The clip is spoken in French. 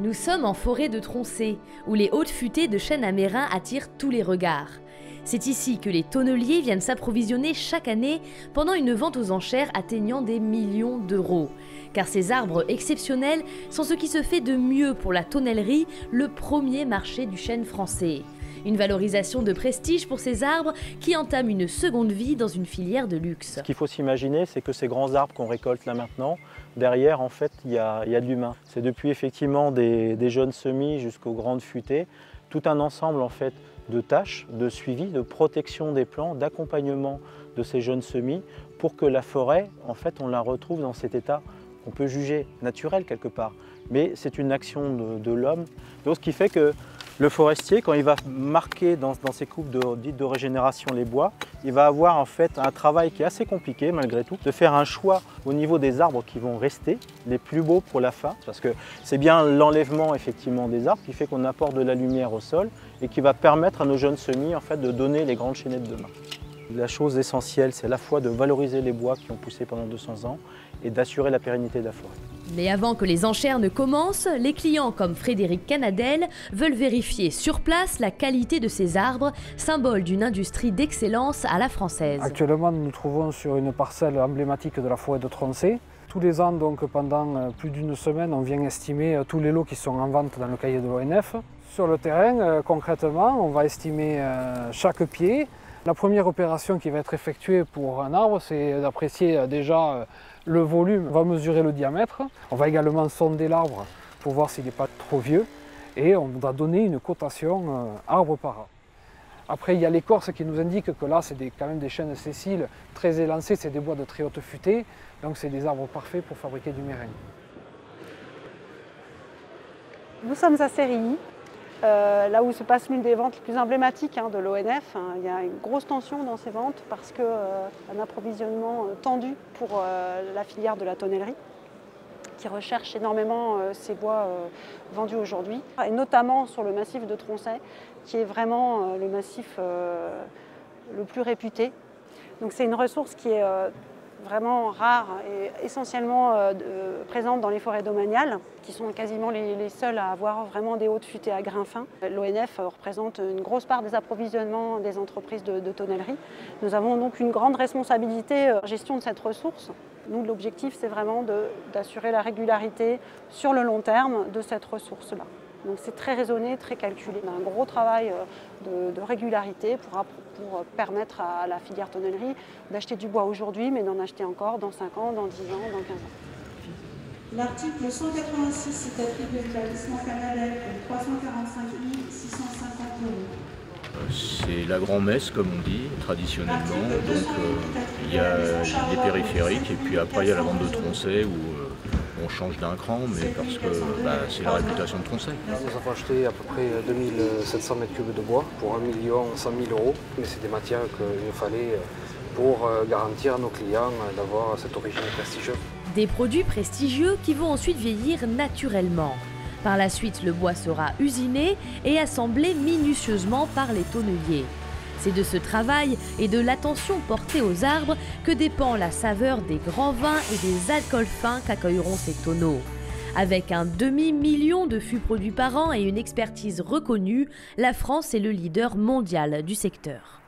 Nous sommes en forêt de Troncé, où les hautes futaies de chênes amérins attirent tous les regards. C'est ici que les tonneliers viennent s'approvisionner chaque année pendant une vente aux enchères atteignant des millions d'euros. Car ces arbres exceptionnels sont ce qui se fait de mieux pour la tonnellerie, le premier marché du chêne français. Une valorisation de prestige pour ces arbres qui entament une seconde vie dans une filière de luxe. Ce qu'il faut s'imaginer, c'est que ces grands arbres qu'on récolte là maintenant, derrière, en fait, il y a de l'humain. C'est depuis effectivement des jeunes semis jusqu'aux grandes futaies, tout un ensemble en fait de tâches, de suivi, de protection des plants, d'accompagnement de ces jeunes semis pour que la forêt, en fait, on la retrouve dans cet état qu'on peut juger naturel quelque part. Mais c'est une action de l'homme. Donc, ce qui fait que le forestier, quand il va marquer dans ses coupes dites de régénération les bois, il va avoir en fait un travail qui est assez compliqué malgré tout, de faire un choix au niveau des arbres qui vont rester, les plus beaux pour la fin, parce que c'est bien l'enlèvement effectivement des arbres qui fait qu'on apporte de la lumière au sol et qui va permettre à nos jeunes semis en fait de donner les grandes chênaies de demain. La chose essentielle, c'est à la fois de valoriser les bois qui ont poussé pendant 200 ans et d'assurer la pérennité de la forêt. Mais avant que les enchères ne commencent, les clients comme Frédéric Canadel veulent vérifier sur place la qualité de ces arbres, symbole d'une industrie d'excellence à la française. Actuellement, nous nous trouvons sur une parcelle emblématique de la forêt de Troncé. Tous les ans, donc, pendant plus d'une semaine, on vient estimer tous les lots qui sont en vente dans le cahier de l'ONF. Sur le terrain, concrètement, on va estimer chaque pied. La première opération qui va être effectuée pour un arbre, c'est d'apprécier déjà le volume. On va mesurer le diamètre. On va également sonder l'arbre pour voir s'il n'est pas trop vieux. Et on va donner une cotation arbre par arbre. Après, il y a l'écorce qui nous indique que là, c'est quand même des chênes sessiles très élancés. C'est des bois de très haute futée. Donc, c'est des arbres parfaits pour fabriquer du mérène. Nous sommes à Sérilly. Là où se passe l'une des ventes les plus emblématiques de l'ONF. Il y a une grosse tension dans ces ventes parce qu'un approvisionnement tendu pour la filière de la tonnellerie qui recherche énormément ces bois vendus aujourd'hui, et notamment sur le massif de Troncé qui est vraiment le massif le plus réputé. Donc c'est une ressource qui est vraiment rare et essentiellement présente dans les forêts domaniales, qui sont quasiment les seules à avoir vraiment des hautes futaies à grains fins. L'ONF représente une grosse part des approvisionnements des entreprises de tonnellerie. Nous avons donc une grande responsabilité en gestion de cette ressource. Nous, l'objectif, c'est vraiment d'assurer la régularité sur le long terme de cette ressource-là. Donc c'est très raisonné, très calculé. On a un gros travail de régularité pour permettre à la filière tonnellerie d'acheter du bois aujourd'hui, mais d'en acheter encore dans 5 ans, dans 10 ans, dans 15 ans. L'article 186 est attribué à l'établissement Canadel pour 345 650 €. C'est la grand-messe, comme on dit, traditionnellement. Donc il y a les périphériques et puis après il y a la vente de Troncé où on change d'un cran, mais parce que c'est la réputation de Troncé. Nous avons acheté à peu près 2700 m3 de bois pour 1 100 000 €. Mais c'est des matières qu'il nous fallait pour garantir à nos clients d'avoir cette origine prestigieuse. Des produits prestigieux qui vont ensuite vieillir naturellement. Par la suite, le bois sera usiné et assemblé minutieusement par les tonneliers. C'est de ce travail et de l'attention portée aux arbres que dépend la saveur des grands vins et des alcools fins qu'accueilleront ces tonneaux. Avec un demi-million de fûts produits par an et une expertise reconnue, la France est le leader mondial du secteur.